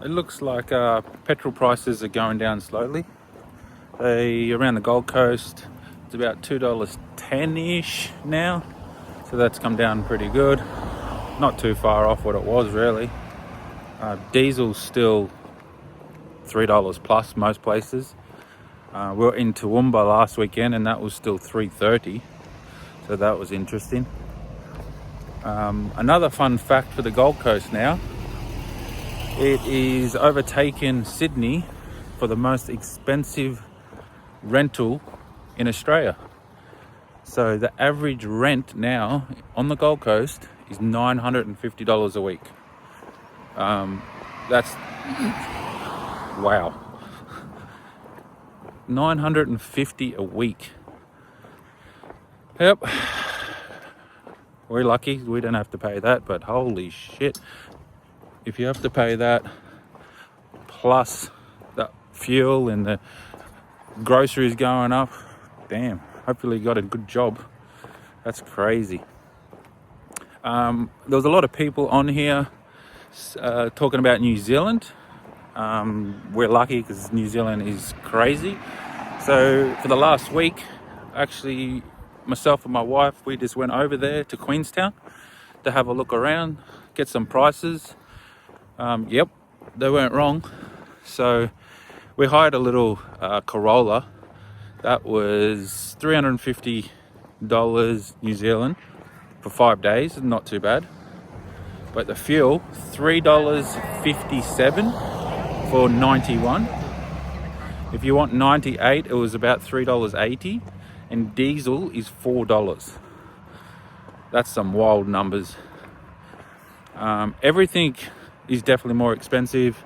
It looks like petrol prices are going down slowly. Around the Gold Coast, it's about $2.10-ish now. So that's come down pretty good. Not too far off what it was really. Diesel's still $3 plus most places. We were in Toowoomba last weekend and that was still $3.30. So that was interesting. Another fun fact for the Gold Coast now, it is overtaken Sydney for the most expensive rental in Australia. So the average rent now on the Gold Coast is $950 a week. That's wow. $950 a week. Yep. We're lucky we don't have to pay that, but holy shit. If you have to pay that, plus the fuel and the groceries going up, damn, hopefully you got a good job. That's crazy. There was a lot of people on here talking about New Zealand. We're lucky because New Zealand is crazy. So for the last week, actually, myself and my wife, we just went over there to Queenstown to have a look around, get some prices. Yep, they weren't wrong. So we hired a little Corolla. That was $350 New Zealand for 5 days, not too bad. But the fuel, $3.57 for 91. If you want 98, it was about $3.80, and diesel is $4. That's some wild numbers. Everything is definitely more expensive.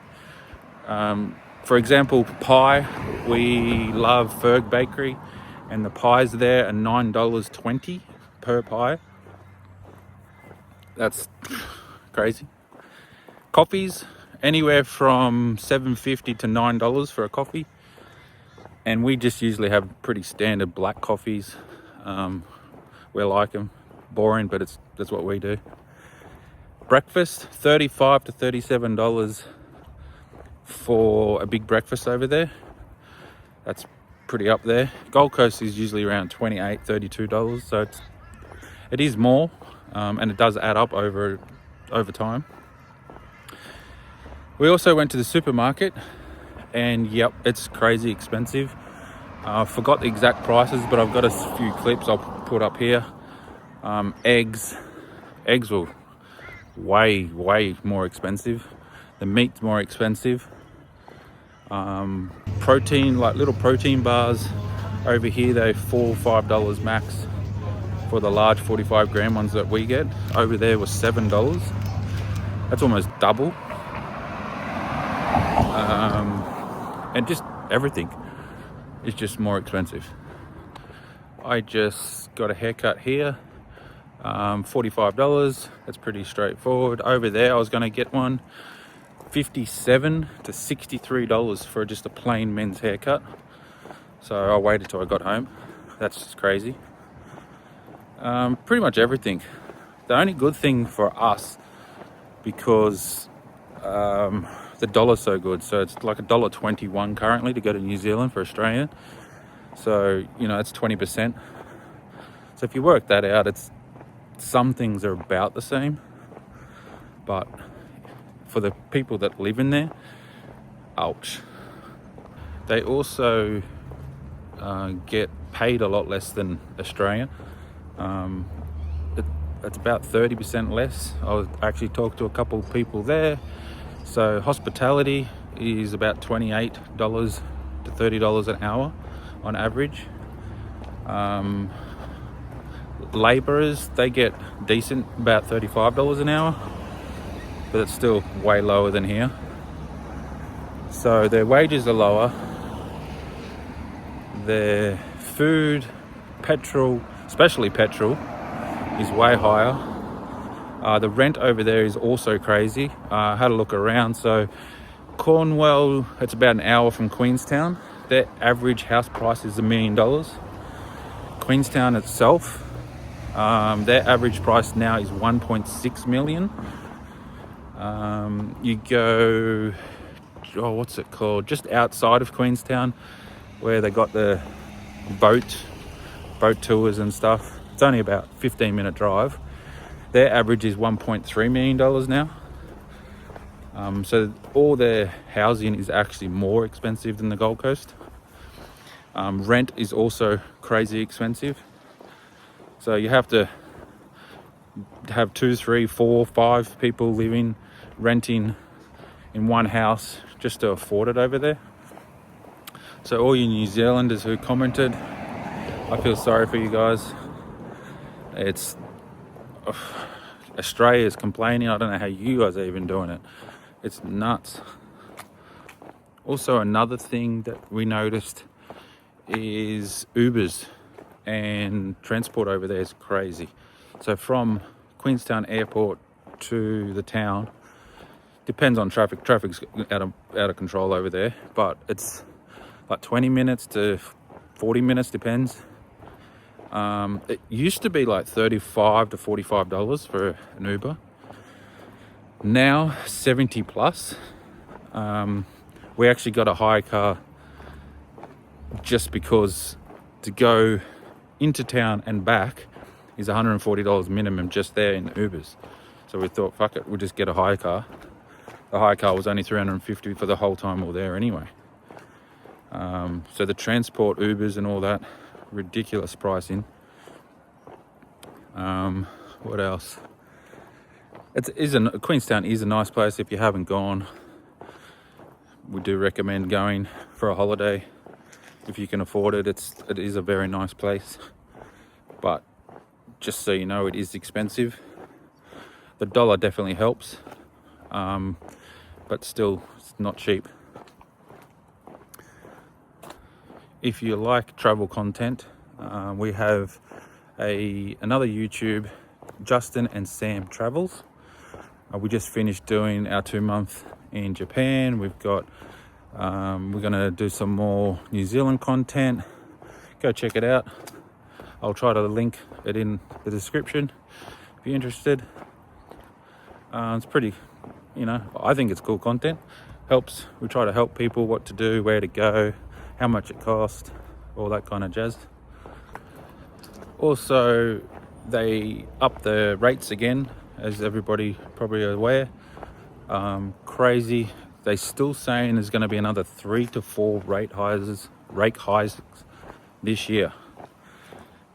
For example, pie, we love Ferg Bakery, and the pies there are $9.20 per pie. That's crazy. Coffees, anywhere from $7.50 to $9 for a coffee, and we just usually have pretty standard black coffees. We like them, boring, but that's what we do. Breakfast, $35 to $37 for a big breakfast over there. That's pretty up there. Gold Coast is usually around $28, $32, so it is more, and it does add up over time. We also went to the supermarket, and yep, it's crazy expensive. I forgot the exact prices, but I've got a few clips I'll put up here. Eggs were way more expensive. The meat's more expensive. Protein, like little protein bars over here, they're $4 or $5 max for the large 45 gram ones that we get. Over there was $7. That's almost double. And just everything is just more expensive. I just got a haircut here, $45. That's pretty straightforward. Over there I was going to get one, $57 to $63 for just a plain men's haircut. So I waited till I got home. That's just crazy. Pretty much everything. The only good thing for us, because the dollar's so good, so it's like $1.21 currently to go to New Zealand for Australia. So it's 20%. So if you work that out, some things are about the same, but for the people that live in there, ouch. They also get paid a lot less than Australia. It's about 30% less. I actually talked to a couple of people there. So hospitality is about $28 to $30 an hour on average. Laborers, they get decent, about $35 an hour, but it's still way lower than here. So their wages are lower. Their food, petrol, especially petrol, is way higher. The rent over there is also crazy. I had a look around. So Cornwall, it's about an hour from Queenstown. Their average house price is $1 million. Queenstown itself, their average price now is $1.6 million. You go what's it called? Just outside of Queenstown, where they got the boat tours and stuff. It's only about 15-minute drive. Their average is $1.3 million now. So all their housing is actually more expensive than the Gold Coast. Rent is also crazy expensive. So you have to have 2, 3, 4, 5 people living, renting in one house just to afford it over there. So all you New Zealanders who commented, I feel sorry for you guys. It's Australia's complaining. I don't know how you guys are even doing it. It's nuts. Also, another thing that we noticed is Ubers and transport over there is crazy. So from Queenstown Airport to the town, depends on traffic. Traffic's out of control over there, but it's like 20 minutes to 40 minutes, depends. It used to be like $35 to $45 for an Uber. Now 70 plus. We actually got a hire car just because to go into town and back is $140 minimum just there in Ubers. So we thought, fuck it, we'll just get a hire car. The hire car was only $350 for the whole time we were there anyway. So the transport, Ubers and all that, ridiculous pricing. What else? Queenstown is a nice place. If you haven't gone, we do recommend going for a holiday if you can afford it. It is a very nice place, but just so you know, it is expensive. The dollar definitely helps, but still, it's not cheap. If you like travel content, we have another YouTube, Justin and Sam Travels. We just finished doing our 2-month in Japan. We've got we're gonna do some more New Zealand content. Go check it out. I'll try to link it in the description if you're interested. It's pretty, I think it's cool content. We try to help people what to do, where to go, how much it costs, all that kind of jazz. Also, they up the rates again, as everybody probably aware. Crazy. They still saying there's going to be another 3 to 4 rate hikes this year.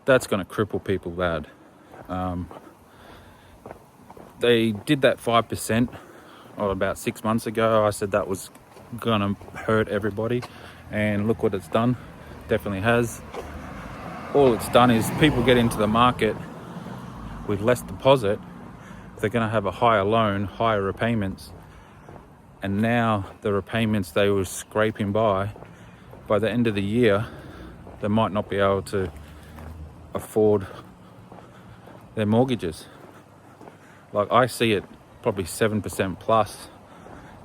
That's going to cripple people bad. They did that 5% about 6 months ago. I said that was going to hurt everybody, and look what it's done. Definitely has. All it's done is people get into the market with less deposit. They're going to have a higher loan, higher repayments, and now the repayments they were scraping by the end of the year, they might not be able to afford their mortgages. Like, I see it probably 7% plus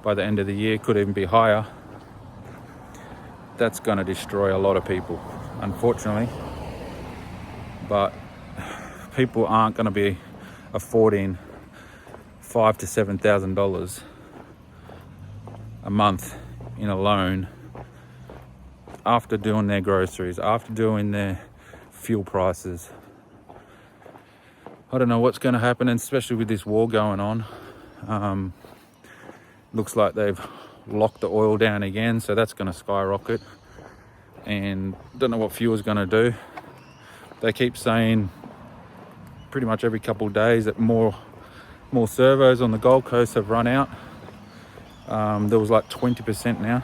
by the end of the year, could even be higher. That's going to destroy a lot of people, unfortunately. But people aren't going to be affording $5,000 to $7,000 a month in a loan after doing their groceries, after doing their fuel prices. I don't know what's going to happen, and especially with this war going on. Looks like they've locked the oil down again, so that's going to skyrocket. And don't know what fuel's going to do. They keep saying pretty much every couple of days that more servos on the Gold Coast have run out. There was like 20% now.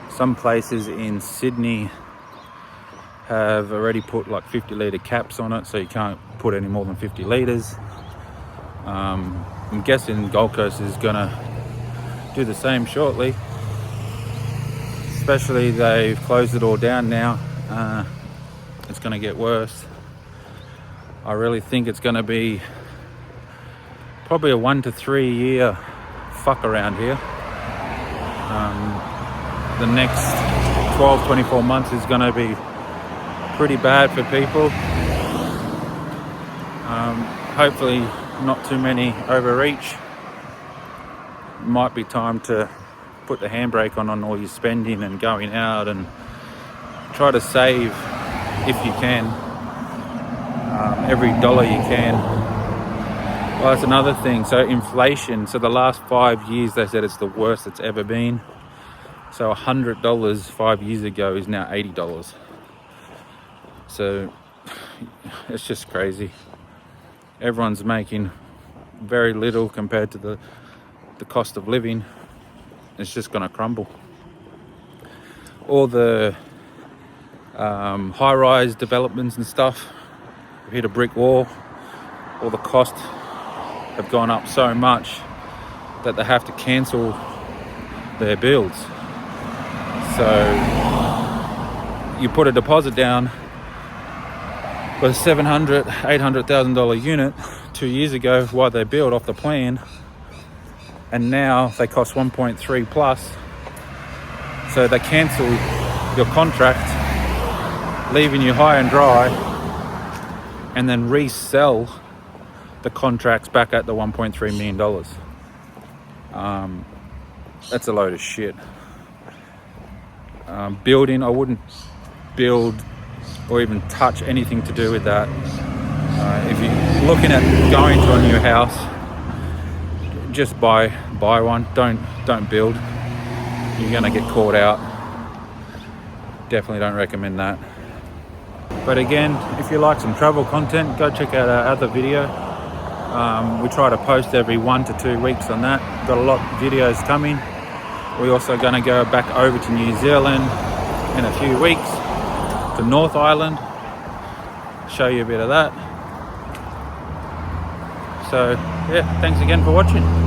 Some places in Sydney have already put like 50-litre caps on it, so you can't put any more than 50 litres. I'm guessing Gold Coast is gonna do the same shortly. Especially they've closed it all down now. It's gonna get worse. I really think it's gonna be probably a 1 to 3 year fuck around here. The next 12, 24 months is gonna be pretty bad for people. Hopefully not too many overreach. Might be time to put the handbrake on all your spending and going out, and try to save if you can, every dollar you can. Well, that's another thing. So inflation, so the last 5 years they said it's the worst it's ever been. So $100 5 years ago is now $80. So it's just crazy. Everyone's making very little compared to the cost of living. It's just gonna crumble. All the high-rise developments and stuff have hit a brick wall. All the costs have gone up so much that they have to cancel their builds. So you put a deposit down for a $700,000, $800,000 unit 2 years ago while they built off the plan, and now they cost 1.3 plus. So they cancel your contract, leaving you high and dry, and then resell the contracts back at the $1.3 million. That's a load of shit. Building, I wouldn't build or even touch anything to do with that. If you're looking at going to a new house, just buy one. Don't build. You're gonna get caught out. Definitely don't recommend that. But again, if you like some travel content, go check out our other video. We try to post every 1 to 2 weeks on that. Got a lot of videos coming. We're also going to go back over to New Zealand in a few weeks, to North Island, show you a bit of that. So yeah, thanks again for watching.